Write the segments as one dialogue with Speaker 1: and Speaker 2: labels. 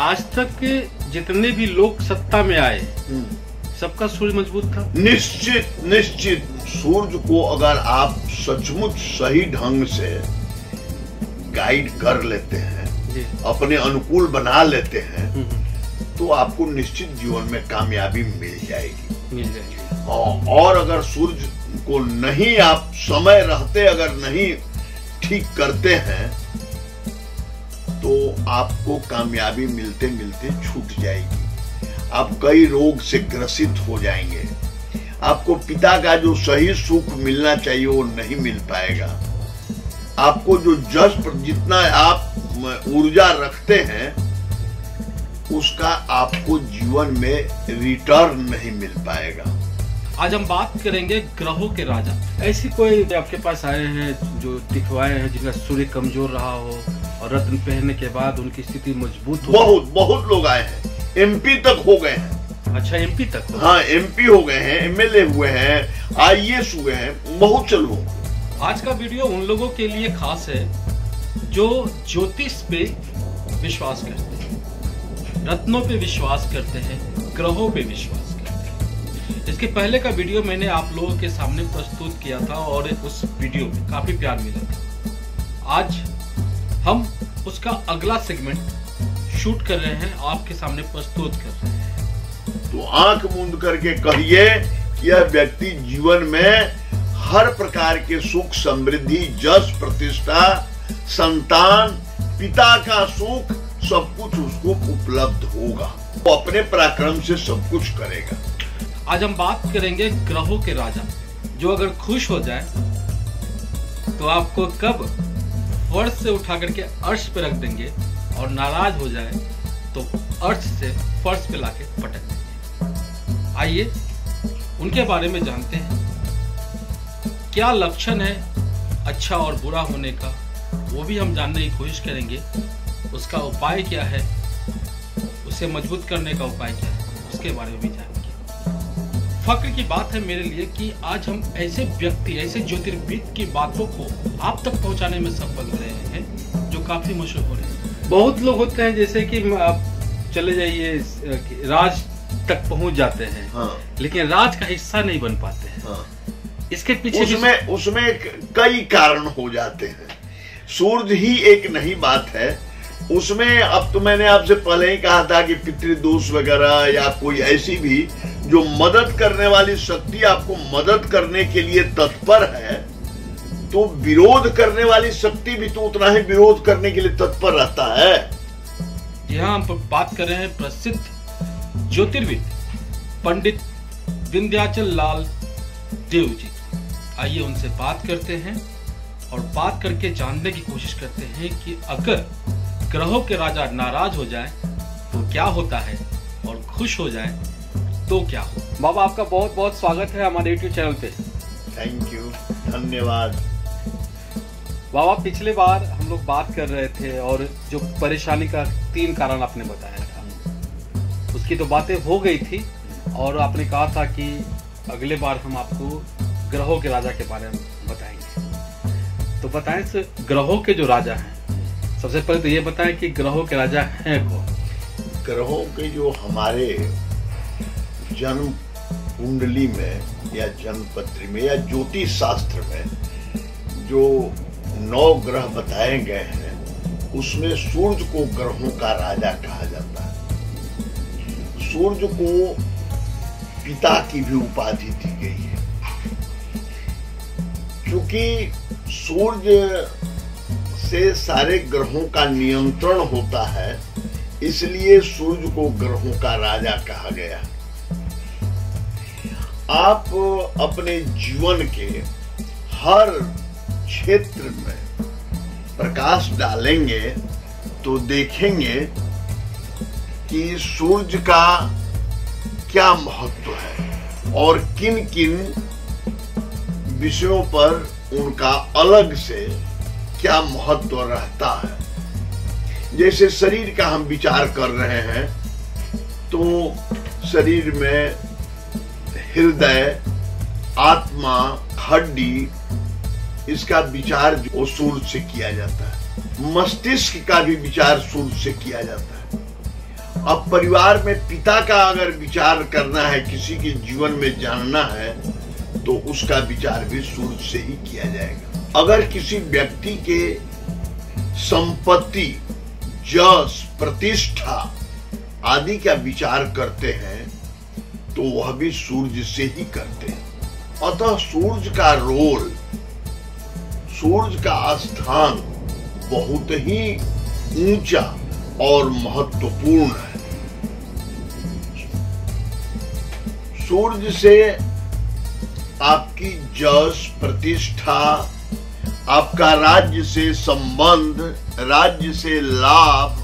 Speaker 1: आज तक के जितने भी लोग सत्ता में आए सबका सूर्य मजबूत था।
Speaker 2: निश्चित सूर्य को अगर आप सचमुच सही ढंग से गाइड कर लेते हैं, अपने अनुकूल बना लेते हैं, तो आपको निश्चित जीवन में कामयाबी मिल जाएगी। और अगर सूर्य को नहीं आप समय रहते अगर नहीं ठीक करते हैं तो आपको कामयाबी मिलते मिलते छूट जाएगी। आप कई रोग से ग्रसित हो जाएंगे। आपको पिता का जो सही सुख मिलना चाहिए वो नहीं मिल पाएगा। आपको जो जज्ब जितना आप ऊर्जा रखते हैं उसका आपको जीवन में रिटर्न नहीं मिल पाएगा।
Speaker 1: आज हम बात करेंगे ग्रहों के राजा। ऐसी कोई आपके पास आए हैं जो दिखवाए हैं जिनका सूर्य कमजोर रहा हो और रत्न पहनने के बाद उनकी स्थिति मजबूत हो?
Speaker 2: बहुत लोग आए हैं, एमपी तक हो गए हैं।
Speaker 1: अच्छा, एमपी तक?
Speaker 2: हाँ, एमपी हो गए हैं, एमएलए हुए हैं, आईएएस हुए हैं, बहुत से लोग।
Speaker 1: आज का वीडियो उन लोगों के लिए खास है जो ज्योतिष पे विश्वास करते हैं, रत्नों पे विश्वास करते हैं, ग्रहों पे विश्वास करते हैं। इसके पहले का वीडियो मैंने आप लोगों के सामने प्रस्तुत किया था और उस वीडियो में काफी प्यार मिला था। आज हम उसका अगला सेगमेंट शूट कर रहे हैं, आपके सामने प्रस्तुत कर रहे हैं।
Speaker 2: तो आंख मूंद करके कहिए कि यह व्यक्ति जीवन में हर प्रकार के सुख, समृद्धि, यश, प्रतिष्ठा, संतान, पिता का सुख, सब कुछ उसको उपलब्ध होगा। वो अपने पराक्रम से सब कुछ करेगा।
Speaker 1: आज हम बात करेंगे ग्रहों के राजा जो अगर खुश हो जाए तो आपको कब फर्श से उठा करके अर्श पे रख देंगे और नाराज हो जाए तो अर्श से फर्श पे लाके पटक देंगे। आइए उनके बारे में जानते हैं। क्या लक्षण है अच्छा और बुरा होने का, वो भी हम जानने की कोशिश करेंगे। उसका उपाय क्या है, उसे मजबूत करने का उपाय क्या है, उसके बारे में भी जानेंगे। फक्र की बात है मेरे लिए कि आज हम ऐसे व्यक्ति, ऐसे ज्योतिर्विद की बातों को आप तक पहुंचाने में सफल रहे हैं जो काफी मशहूर हो रहे हैं। बहुत लोग होते हैं जैसे कि आप चले जाइए राज तक पहुंच जाते हैं, हाँ। लेकिन राज का हिस्सा नहीं बन पाते हैं, हाँ। इसके पीछे
Speaker 2: उसमें कई कारण हो जाते हैं। सूर्य ही एक नहीं बात है उसमें। अब तो मैंने आपसे पहले ही कहा था कि पितृदोष वगैरह या कोई ऐसी भी जो मदद करने वाली शक्ति आपको मदद करने के लिए तत्पर है, तो विरोध करने वाली शक्ति भी तो उतना ही विरोध करने के लिए तत्पर रहता है।
Speaker 1: यहाँ हम बात कर रहे हैं प्रसिद्ध ज्योतिर्विद पंडित विंध्याचल लाल देव जी। आइए उनसे बात करते हैं और बात करके जानने की कोशिश करते हैं कि अगर ग्रहों के राजा नाराज हो जाए तो क्या होता है और खुश हो जाए तो क्या हो। बाबा, आपका बहुत बहुत स्वागत है हमारे YouTube चैनल पे।
Speaker 2: थैंक यू, धन्यवाद।
Speaker 1: बाबा, पिछले बार हम लोग बात कर रहे थे और जो परेशानी का 3 कारण आपने बताया था, उसकी तो बातें हो गई थी और आपने कहा था कि अगले बार हम आपको ग्रहों के राजा के बारे में बताएंगे। तो बताएं से ग्रहों के जो राजा हैं, सबसे पहले तो ये बताएं कि ग्रहों के राजा हैं कौन?
Speaker 2: ग्रहों के जो हमारे जन्म कुंडली में या जन्म पत्री में या ज्योतिष शास्त्र में जो 9 ग्रह बताए गए हैं उसमें सूर्य को ग्रहों का राजा कहा जाता है। सूर्य को पिता की भी उपाधि दी गई है। क्योंकि सूर्य से सारे ग्रहों का नियंत्रण होता है, इसलिए सूर्य को ग्रहों का राजा कहा गया। आप अपने जीवन के हर क्षेत्र में प्रकाश डालेंगे तो देखेंगे कि सूर्य का क्या महत्व है और किन किन विषयों पर उनका अलग से क्या महत्व रहता है। जैसे शरीर का हम विचार कर रहे हैं तो शरीर में हृदय, आत्मा, हड्डी, इसका विचार जो सूर्य से किया जाता है। मस्तिष्क का भी विचार सूर्य से किया जाता है। अब परिवार में पिता का अगर विचार करना है, किसी के जीवन में जानना है, तो उसका विचार भी सूर्य से ही किया जाएगा। अगर किसी व्यक्ति के संपत्ति, यश, प्रतिष्ठा आदि का विचार करते हैं तो वह भी सूर्य से ही करते हैं। अतः सूर्य का रोल, सूर्य का स्थान बहुत ही ऊंचा और महत्वपूर्ण है। सूर्य से आपकी यश, प्रतिष्ठा, आपका राज्य से संबंध, राज्य से लाभ,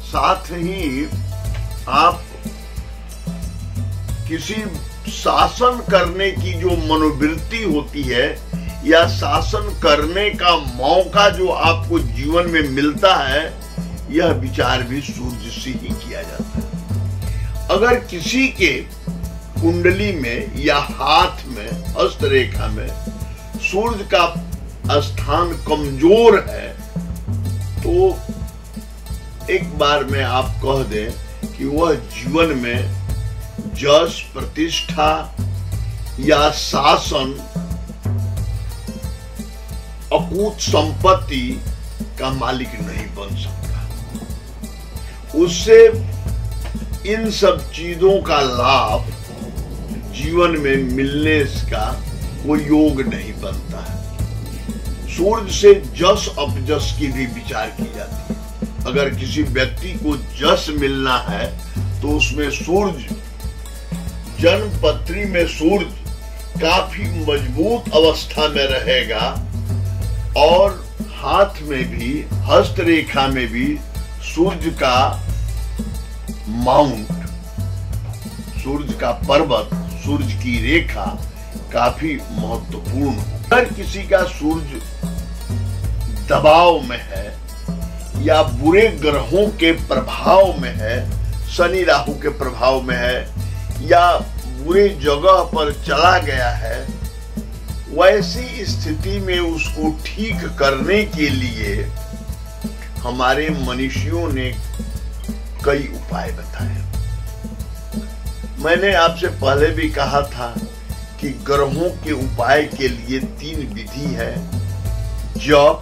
Speaker 2: साथ ही आप किसी शासन करने की जो मनोवृत्ति होती है या शासन करने का मौका जो आपको जीवन में मिलता है, यह विचार भी सूर्य से ही किया जाता है। अगर किसी के कुंडली में या हाथ में, हस्तरेखा में सूर्य का स्थान कमजोर है, तो एक बार में आप कह दें कि वह जीवन में यश, प्रतिष्ठा या शासन, अकूत संपत्ति का मालिक नहीं बन सकता। उससे इन सब चीजों का लाभ जीवन में मिलने का कोई योग नहीं बनता है। सूर्य से जस अपजस की भी विचार की जाती है। अगर किसी व्यक्ति को जस मिलना है तो उसमें सूर्य, जन्म पत्री में सूर्य काफी मजबूत अवस्था में रहेगा और हाथ में भी, हस्तरेखा में भी सूर्य का माउंट, सूर्य का पर्वत, सूर्य की रेखा काफी महत्वपूर्ण है। अगर किसी का सूर्य दबाव में है या बुरे ग्रहों के प्रभाव में है, शनि राहु के प्रभाव में है या बुरे जगह पर चला गया है, वैसी स्थिति में उसको ठीक करने के लिए हमारे मनीषियों ने कई उपाय बताए। मैंने आपसे पहले भी कहा था कि ग्रहों के उपाय के लिए 3 विधि है। जप,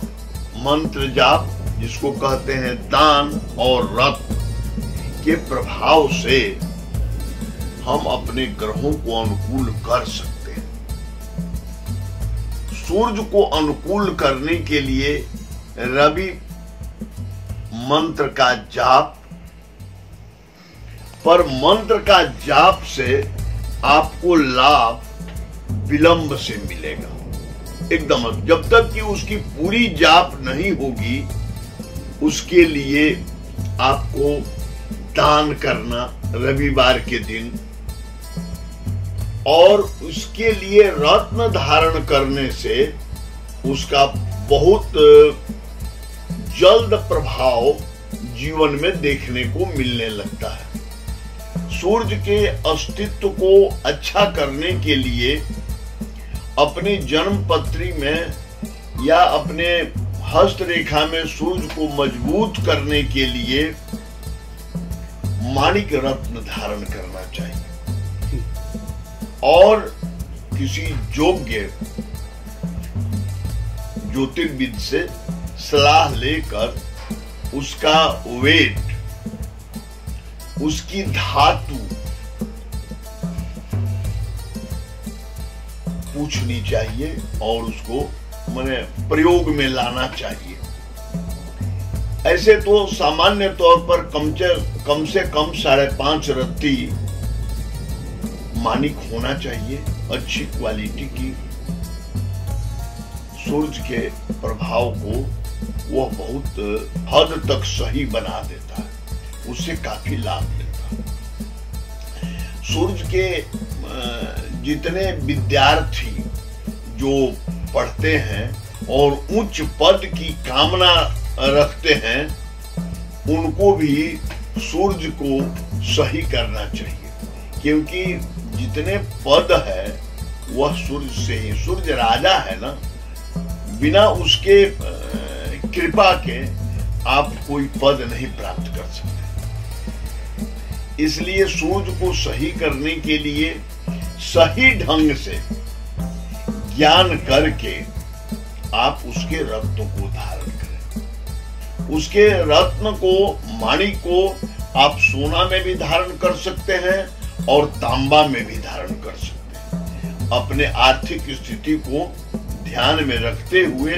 Speaker 2: मंत्र जाप, जिसको कहते हैं दान, और रत्न के प्रभाव से हम अपने ग्रहों को अनुकूल कर सकते हैं। सूर्य को अनुकूल करने के लिए रवि मंत्र का जाप, पर मंत्र का जाप से आपको लाभ विलंब से मिलेगा एकदम। जब तक कि उसकी पूरी जाप नहीं होगी, उसके लिए आपको दान करना रविवार के दिन, और उसके लिए रत्न धारण करने से उसका बहुत जल्द प्रभाव जीवन में देखने को मिलने लगता है। सूर्य के अस्तित्व को अच्छा करने के लिए अपने जन्म पत्री में या अपने हस्तरेखा में सूर्य को मजबूत करने के लिए माणिक रत्न धारण करना चाहिए और किसी योग्य ज्योतिर्विद से सलाह लेकर उसका वेट, उसकी धातु पूछनी चाहिए और उसको माने प्रयोग में लाना चाहिए। ऐसे तो सामान्य तौर पर कम से कम 5.5 रत्ती माणिक होना चाहिए, अच्छी क्वालिटी की। सूर्य के प्रभाव को वह बहुत हद तक सही बना देता है, उससे काफी लाभ मिलता है। सूर्य के जितने विद्यार्थी जो पढ़ते हैं और उच्च पद की कामना रखते हैं, उनको भी सूर्य को सही करना चाहिए, क्योंकि जितने पद है वह सूर्य से ही। सूर्य राजा है ना, बिना उसके कृपा के आप कोई पद नहीं प्राप्त कर सकते। इसलिए सूर्य को सही करने के लिए सही ढंग से ज्ञान करके आप उसके रत्न को धारण करें। उसके रत्न को, माणिक को आप सोना में भी धारण कर सकते हैं और तांबा में भी धारण कर सकते हैं। अपने आर्थिक स्थिति को ध्यान में रखते हुए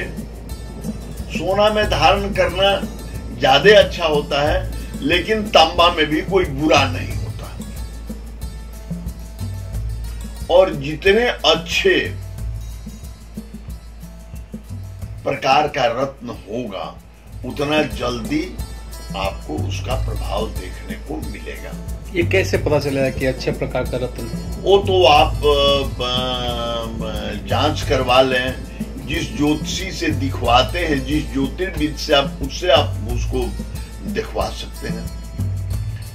Speaker 2: सोना में धारण करना ज्यादा अच्छा होता है, लेकिन तांबा में भी कोई बुरा नहीं होता। और जितने अच्छे प्रकार का रत्न होगा उतना जल्दी आपको उसका प्रभाव देखने को मिलेगा।
Speaker 1: ये कैसे पता चलेगा कि अच्छे प्रकार का रत्न है?
Speaker 2: वो तो आप जांच करवा लें, जिस ज्योतिषी से दिखवाते हैं, जिस ज्योतिर्विद से आप, उससे आप उसको दिखवा सकते हैं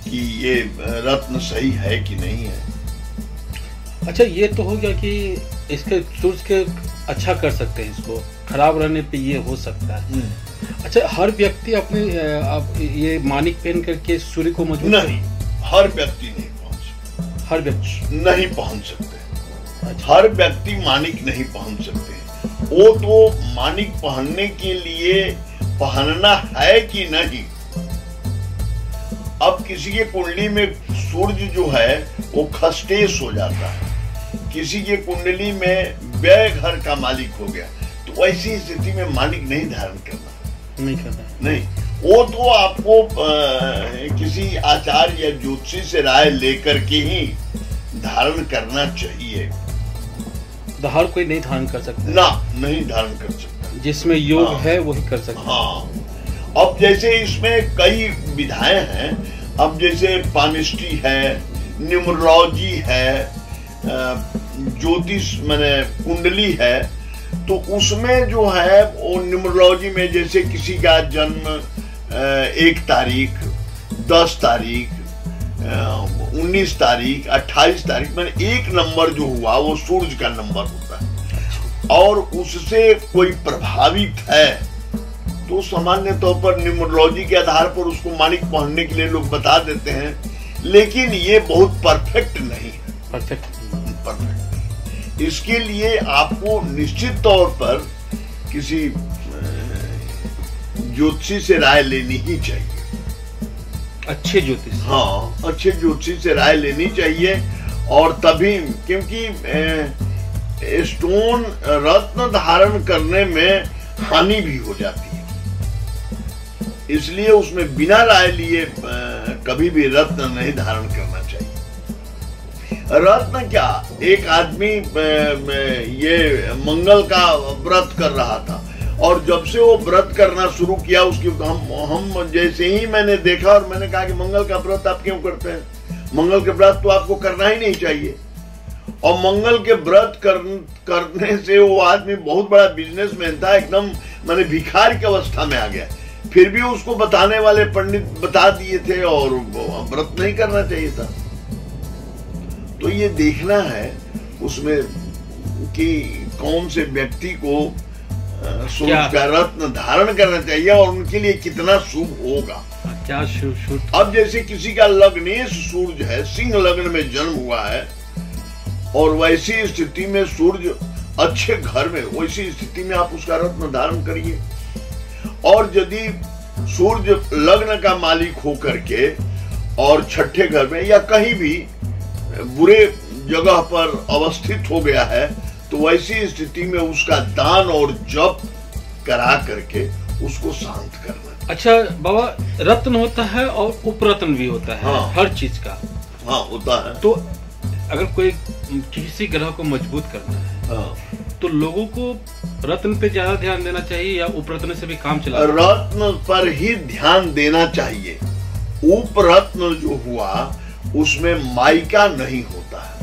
Speaker 2: कि ये रत्न सही है कि नहीं है।
Speaker 1: अच्छा, ये तो हो गया कि इसके सूर्य के अच्छा कर सकते हैं, इसको खराब रहने पे ये हो सकता है। अच्छा, हर व्यक्ति अपने ये मानिक पहन करके सूर्य को मजबूत
Speaker 2: नहीं, हर व्यक्ति नहीं पहन सकते।
Speaker 1: हर व्यक्ति
Speaker 2: नहीं पहन सकते। अच्छा। हर व्यक्ति मानिक नहीं पहन सकते। वो तो मानिक पहनने के लिए पहनना है कि नहीं। अब किसी के कुंडली में सूर्य जो है वो खस्टेश हो जाता है, किसी के कुंडली में व्यय घर का मालिक हो गया, तो ऐसी स्थिति में मानिक नहीं धारण करना नहीं। वो तो आपको किसी आचार्य या ज्योतिषी से राय लेकर के ही धारण करना चाहिए।
Speaker 1: हर कोई नहीं धारण कर सकता
Speaker 2: ना, नहीं धारण कर सकता।
Speaker 1: जिसमें योग है वही कर सकता।
Speaker 2: हाँ, अब जैसे इसमें कई विधाएं हैं। अब जैसे पामिस्ट्री है, न्यूमरोलॉजी है, ज्योतिष माने कुंडली है, तो उसमें जो है वो न्यूमरोलॉजी में जैसे किसी का जन्म 1 तारीख, 10 तारीख, 19 तारीख, 28 तारीख, मैंने एक नंबर जो हुआ वो सूर्य का नंबर होता है और उससे कोई प्रभावित है तो सामान्य तौर पर न्यूमरोलॉजी के आधार पर उसको मानिक पहनने के लिए लोग बता देते हैं, लेकिन ये बहुत परफेक्ट नहीं है। परफेक्ट इसके लिए आपको निश्चित तौर पर किसी ज्योतिषी से राय लेनी ही चाहिए।
Speaker 1: अच्छे ज्योतिषी?
Speaker 2: हाँ, अच्छे ज्योतिषी से राय लेनी चाहिए। और तभी, क्योंकि स्टोन रत्न धारण करने में हानि भी हो जाती है, इसलिए उसमें बिना राय लिए कभी भी रत्न नहीं धारण करना चाहिए। रत्न क्या, एक आदमी ये मंगल का व्रत कर रहा था और जब से वो व्रत करना शुरू किया उसकी हम जैसे ही मैंने देखा और मैंने कहा कि मंगल का व्रत आप क्यों करते हैं? मंगल के व्रत तो आपको करना ही नहीं चाहिए। और मंगल के व्रत करने से वो आदमी बहुत बड़ा बिजनेसमैन था, एकदम मैंने भिखारी की अवस्था में आ गया। फिर भी उसको बताने वाले पंडित बता दिए थे और व्रत नहीं करना चाहिए था। तो ये देखना है उसमें कि कौन से व्यक्ति को सूर्य का रत्न धारण करना चाहिए और उनके लिए कितना शुभ होगा।
Speaker 1: क्या शुभ?
Speaker 2: अब जैसे किसी का लग्नेश सूर्य है, सिंह लग्न में जन्म हुआ है और वैसी स्थिति में सूर्य अच्छे घर में, वैसी स्थिति में आप उसका रत्न धारण करिए। और यदि सूर्य लग्न का मालिक होकर के और छठे घर में या कहीं भी बुरे जगह पर अवस्थित हो गया है तो वैसी स्थिति में उसका दान और जप करा करके उसको शांत करना।
Speaker 1: अच्छा बाबा, रत्न होता है और उपरत्न भी होता है। हाँ, हर चीज का।
Speaker 2: हाँ, होता है।
Speaker 1: तो अगर कोई किसी ग्रह को मजबूत करना है, हाँ, तो लोगों को रत्न पे ज्यादा ध्यान देना चाहिए या उपरत्न से भी काम चला?
Speaker 2: रत्न पर ही ध्यान देना चाहिए। उपरत्न जो हुआ उसमें माइका नहीं होता है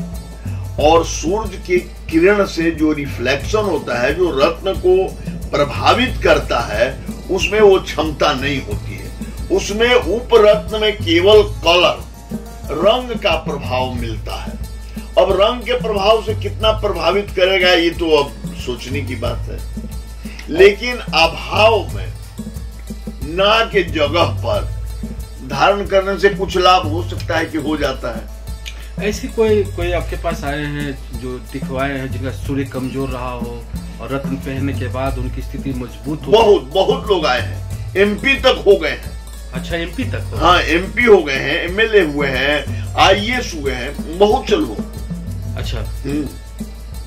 Speaker 2: और सूर्य के किरण से जो रिफ्लेक्शन होता है, जो रत्न को प्रभावित करता है, उसमें वो क्षमता नहीं होती है। उसमें उपरत्न में केवल कलर, रंग का प्रभाव मिलता है। अब रंग के प्रभाव से कितना प्रभावित करेगा ये तो अब सोचने की बात है, लेकिन अभाव में ना के जगह पर धारण करने से कुछ लाभ हो सकता है कि हो जाता है।
Speaker 1: ऐसी कोई आपके पास आए हैं जो दिखवाए हैं जिनका सूर्य कमजोर रहा हो और रत्न पहनने के बाद उनकी स्थिति मजबूत हो?
Speaker 2: बहुत लोग आए हैं, एमपी तक हो गए हैं।
Speaker 1: अच्छा, एमपी तक हो?
Speaker 2: हाँ, एमपी हो गए हैं, एमएलए हुए हैं, आईएएस हुए हैं, बहुत से लोग।
Speaker 1: अच्छा,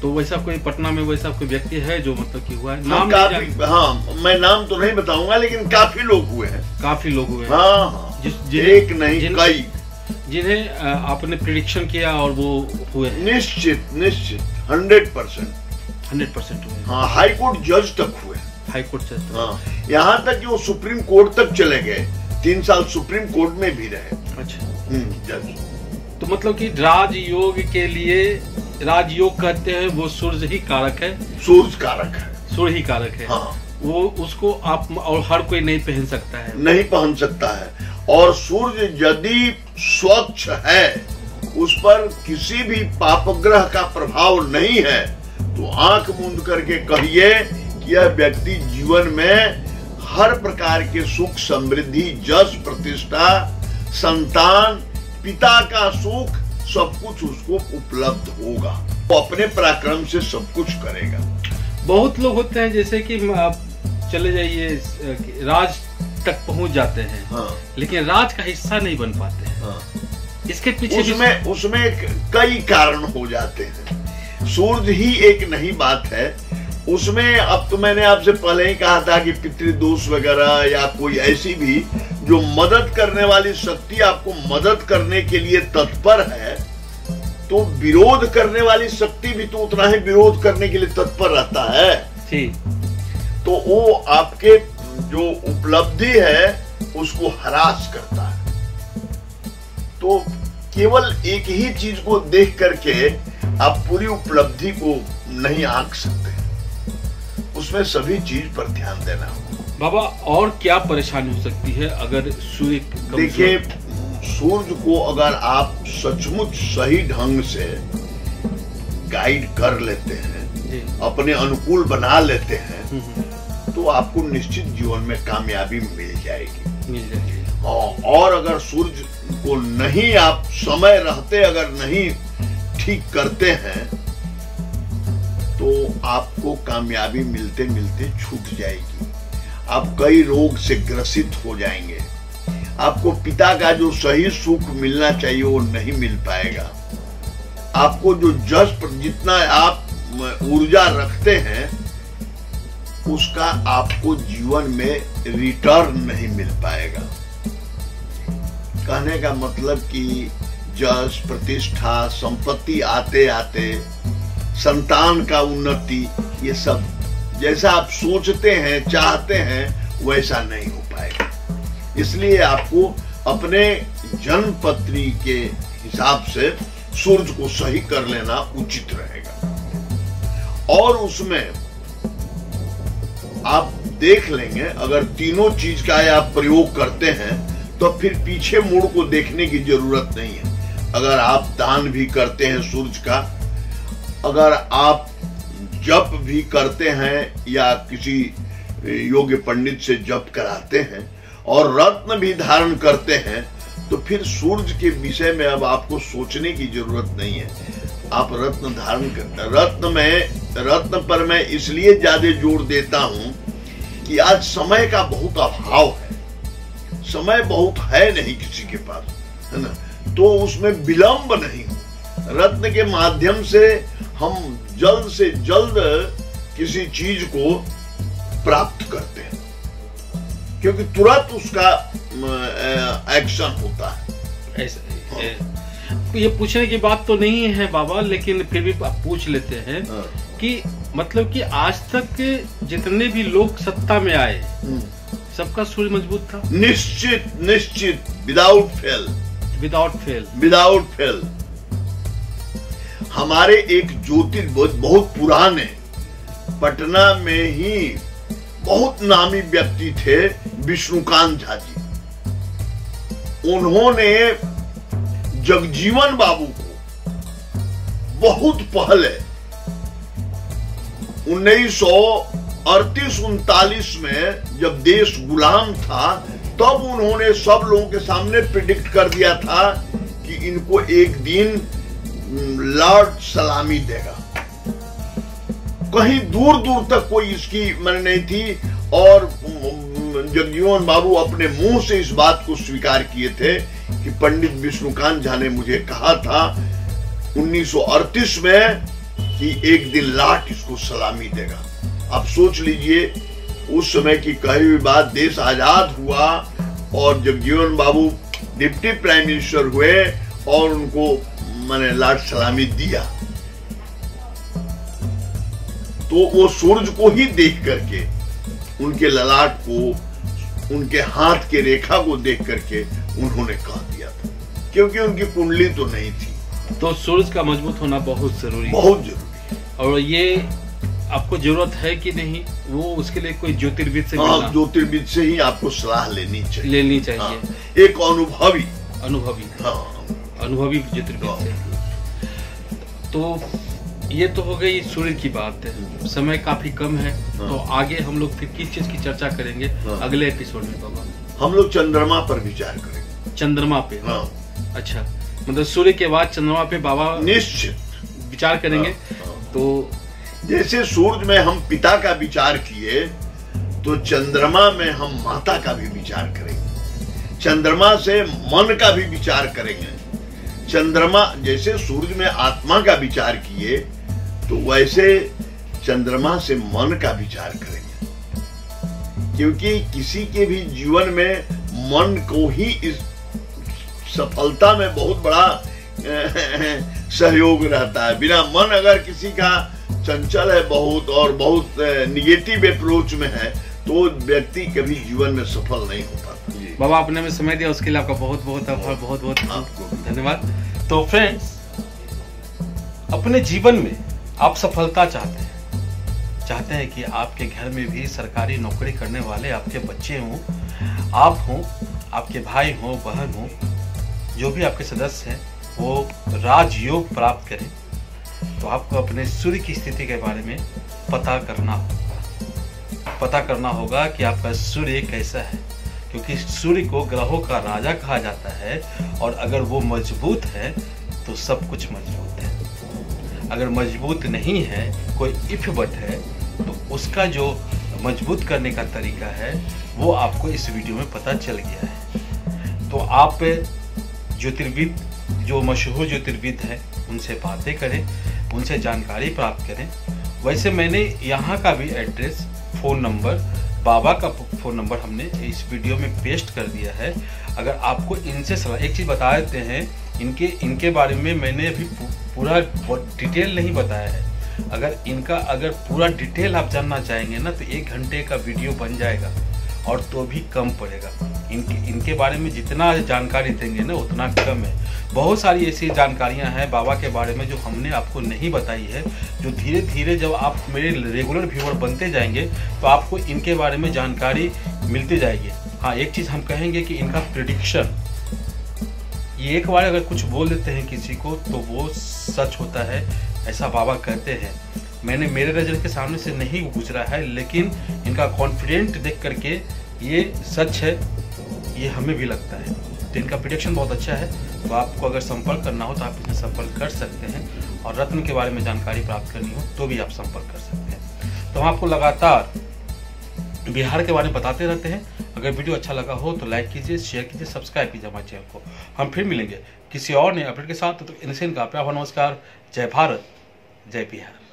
Speaker 1: तो वैसा कोई पटना में वैसा कोई व्यक्ति है जो मतलब कि हुआ है?
Speaker 2: नाम काफी, हाँ मैं नाम तो नहीं बताऊंगा, लेकिन काफी लोग हुए हैं।
Speaker 1: काफी लोग हुए हैं।
Speaker 2: हाँ, एक नहीं कई,
Speaker 1: जिन्हें आपने प्रिडिक्शन किया और वो हुए।
Speaker 2: निश्चित 100%
Speaker 1: हुए।
Speaker 2: हाँ, हाई कोर्ट जज तक हुए।
Speaker 1: हाई कोर्ट जज?
Speaker 2: हाँ, यहाँ तक कि वो सुप्रीम कोर्ट तक चले गए, 3 साल सुप्रीम कोर्ट में भी रहे।
Speaker 1: अच्छा,
Speaker 2: जज।
Speaker 1: तो मतलब कि राजयोग के लिए, राजयोग कहते हैं वो सूर्य ही कारक है। सूर्य ही कारक है।
Speaker 2: हाँ,
Speaker 1: वो उसको आप और हर कोई नहीं पहन सकता है।
Speaker 2: नहीं पहन सकता है। और सूर्य यदि स्वच्छ है, उस पर किसी भी पापग्रह का प्रभाव नहीं है, तो आंख मूंद करके कहिए कि यह व्यक्ति जीवन में हर प्रकार के सुख, समृद्धि, यश, प्रतिष्ठा, संतान, पिता का सुख, सब कुछ उसको उपलब्ध होगा। वो अपने पराक्रम से सब कुछ करेगा।
Speaker 1: बहुत लोग होते हैं जैसे कि आप चले जाइए, राज तक पहुंच जाते हैं।
Speaker 2: हाँ।
Speaker 1: लेकिन राज का हिस्सा नहीं बन पाते हैं।
Speaker 2: हाँ।
Speaker 1: इसके पीछे
Speaker 2: उसमें कई कारण हो जाते हैं। सूर्य ही एक नहीं बात है उसमें। अब तो मैंने आपसे पहले ही कहा था कि पितृदोष वगैरह या कोई ऐसी भी जो मदद करने वाली शक्ति आपको मदद करने के लिए तत्पर है, तो विरोध करने वाली शक्ति भी तो उतना ही विरोध करने के लिए तत्पर रहता है।
Speaker 1: ठीक।
Speaker 2: तो वो आपके जो उपलब्धि है उसको हरास करता है। तो केवल एक ही चीज को देख करके आप पूरी उपलब्धि को नहीं आंक सकते, उसमें सभी चीज पर ध्यान देना होगा।
Speaker 1: बाबा, और क्या परेशानी हो सकती है अगर सूर्य?
Speaker 2: देखिए, सूर्य को अगर आप सचमुच सही ढंग से गाइड कर लेते हैं, अपने अनुकूल बना लेते हैं, तो आपको निश्चित जीवन में कामयाबी मिल जाएगी। और अगर सूर्य को नहीं आप समय रहते अगर नहीं ठीक करते हैं, तो आपको कामयाबी मिलते मिलते छूट जाएगी। आप कई रोग से ग्रसित हो जाएंगे। आपको पिता का जो सही सुख मिलना चाहिए वो नहीं मिल पाएगा। आपको जो जितना आप ऊर्जा रखते हैं उसका आपको जीवन में रिटर्न नहीं मिल पाएगा। कहने का मतलब कि यश, प्रतिष्ठा, संपत्ति आते आते, संतान का उन्नति, ये सब जैसा आप सोचते हैं, चाहते हैं, वैसा नहीं हो पाएगा। इसलिए आपको अपने जन्म पत्री के हिसाब से सूर्य को सही कर लेना उचित रहेगा। और उसमें आप देख लेंगे, अगर तीनों चीज का आप प्रयोग करते हैं तो फिर पीछे मुड़ को देखने की जरूरत नहीं है। अगर आप दान भी करते हैं सूर्य का, अगर आप जप भी करते हैं या किसी योग्य पंडित से जप कराते हैं और रत्न भी धारण करते हैं, तो फिर सूर्य के विषय में अब आपको सोचने की जरूरत नहीं है। आप रत्न धारण कर, रत्न पर मैं इसलिए ज्यादा जोर देता हूं कि आज समय का बहुत अभाव है, समय बहुत है नहीं किसी के पास, है ना, तो उसमें विलंब नहीं हो। रत्न के माध्यम से हम जल्द से जल्द किसी चीज को प्राप्त करते हैं, क्योंकि तुरंत उसका एक्शन होता है।
Speaker 1: ये पूछने की बात तो नहीं है बाबा, लेकिन फिर भी आप पूछ लेते हैं कि मतलब कि आज तक जितने भी लोग सत्ता में आए, सबका सूर्य मजबूत था?
Speaker 2: निश्चित, विदाउट फेल। हमारे एक ज्योतिर्विद बहुत पुराने पटना में ही बहुत नामी व्यक्ति थे, विष्णुकांत झा जी। उन्होंने जगजीवन बाबू को बहुत पहले 1938-39 में जब देश गुलाम था, तब उन्होंने सब लोगों के सामने प्रिडिक्ट कर दिया था कि इनको एक दिन लॉर्ड सलामी देगा। कहीं दूर दूर तक कोई इसकी मन नहीं थी और जगजीवन बाबू अपने मुंह से इस बात को स्वीकार किए थे कि पंडित विष्णुकांत झा ने मुझे कहा था 1938 में कि एक दिन लॉर्ड इसको सलामी देगा। आप सोच लीजिए, उस समय की कही हुई बात, देश आजाद हुआ और जगजीवन बाबू डिप्टी प्राइम मिनिस्टर हुए और उनको मैंने लॉर्ड सलामी दिया। तो वो सूरज को ही देख करके, उनके ललाट को, उनके हाथ के रेखा को देख करके उन्होंने कह दिया था, क्योंकि उनकी कुंडली तो नहीं थी।
Speaker 1: तो सूरज का मजबूत होना बहुत जरूरी,
Speaker 2: बहुत जरूरी है।
Speaker 1: और ये आपको जरूरत है कि नहीं, वो उसके लिए कोई ज्योतिर्विद से मिलना,
Speaker 2: ज्योतिर्विद से ही आपको सलाह लेनी चाहिए।
Speaker 1: हाँ,
Speaker 2: एक अनुभवी
Speaker 1: ज्योतिर्विद से। तो ये तो हो गई सूर्य की बात है। समय काफी कम है, तो आगे हम लोग फिर किस चीज की चर्चा करेंगे अगले एपिसोड में बाबा?
Speaker 2: हम लोग चंद्रमा पर विचार करेंगे।
Speaker 1: चंद्रमा पे? अच्छा, मतलब सूर्य के बाद चंद्रमा पे बाबा
Speaker 2: निश्चित
Speaker 1: विचार करेंगे। तो
Speaker 2: जैसे सूरज में हम पिता का विचार किए, तो चंद्रमा में हम माता का भी विचार करेंगे। चंद्रमा से मन का भी विचार करेंगे। चंद्रमा जैसे सूरज में आत्मा का विचार किए, तो वैसे चंद्रमा से मन का विचार करेंगे। क्योंकि किसी के भी जीवन में मन को ही इस सफलता में बहुत बड़ा सहयोग रहता है। बिना मन अगर किसी का चंचल है बहुत और बहुत निगेटिव अप्रोच में है, तो व्यक्ति कभी जीवन में सफल नहीं हो पाता।
Speaker 1: बाबा आपने हमें समय दिया, उसके लिए आपका बहुत बहुत आभार, बहुत बहुत धन्यवाद। तो फ्रेंड्स, अपने जीवन में आप सफलता चाहते हैं कि आपके घर में भी सरकारी नौकरी करने वाले आपके बच्चे हों, आप हों, आपके भाई हों, बहन हों, जो भी आपके सदस्य हैं, वो राजयोग प्राप्त करें, तो आपको अपने सूर्य की स्थिति के बारे में पता करना होगा कि आपका सूर्य कैसा है। क्योंकि सूर्य को ग्रहों का राजा कहा जाता है, और अगर वो मजबूत है तो सब कुछ मजबूत है। अगर मजबूत नहीं है, कोई इफ बट है, तो उसका जो मजबूत करने का तरीका है वो आपको इस वीडियो में पता चल गया है। तो आप ज्योतिर्विद, जो मशहूर ज्योतिर्विद हैं, उनसे बातें करें, उनसे जानकारी प्राप्त करें। वैसे मैंने यहाँ का भी एड्रेस, फ़ोन नंबर, बाबा का फ़ोन नंबर हमने इस वीडियो में पेस्ट कर दिया है। अगर आपको इनसे सलाह, एक चीज़ बता देते हैं, इनके बारे में मैंने अभी पूरा डिटेल नहीं बताया है। अगर पूरा डिटेल आप जानना चाहेंगे ना, तो 1 घंटे का वीडियो बन जाएगा, और तो भी कम पड़ेगा। इनके बारे में जितना जानकारी देंगे ना, उतना कम है। बहुत सारी ऐसी जानकारियां हैं बाबा के बारे में जो हमने आपको नहीं बताई है, जो धीरे धीरे जब आप मेरे रेगुलर व्यूअर बनते जाएंगे तो आपको इनके बारे में जानकारी मिलती जाएगी। हाँ, एक चीज़ हम कहेंगे कि इनका प्रेडिक्शन, ये एक बार अगर कुछ बोल देते हैं किसी को तो वो सच होता है, ऐसा बाबा कहते हैं। मैंने मेरे नज़र के सामने से नहीं गुजरा है, लेकिन इनका कॉन्फिडेंट देख करके ये सच है, ये हमें भी लगता है। तो इनका प्रेडिक्शन बहुत अच्छा है। तो आपको अगर संपर्क करना हो तो आप इनसे संपर्क कर सकते हैं, और रत्न के बारे में जानकारी प्राप्त करनी हो तो भी आप संपर्क कर सकते हैं। तो हम आपको लगातार बिहार के बारे में बताते रहते हैं। अगर वीडियो अच्छा लगा हो तो लाइक कीजिए, शेयर कीजिए, सब्सक्राइब कीजिए हमारे चैनल को। हम फिर मिलेंगे किसी और नए अपडेट के साथ। तो इनसे इनका प्यार नमस्कार। जय भारत, जय बिहार।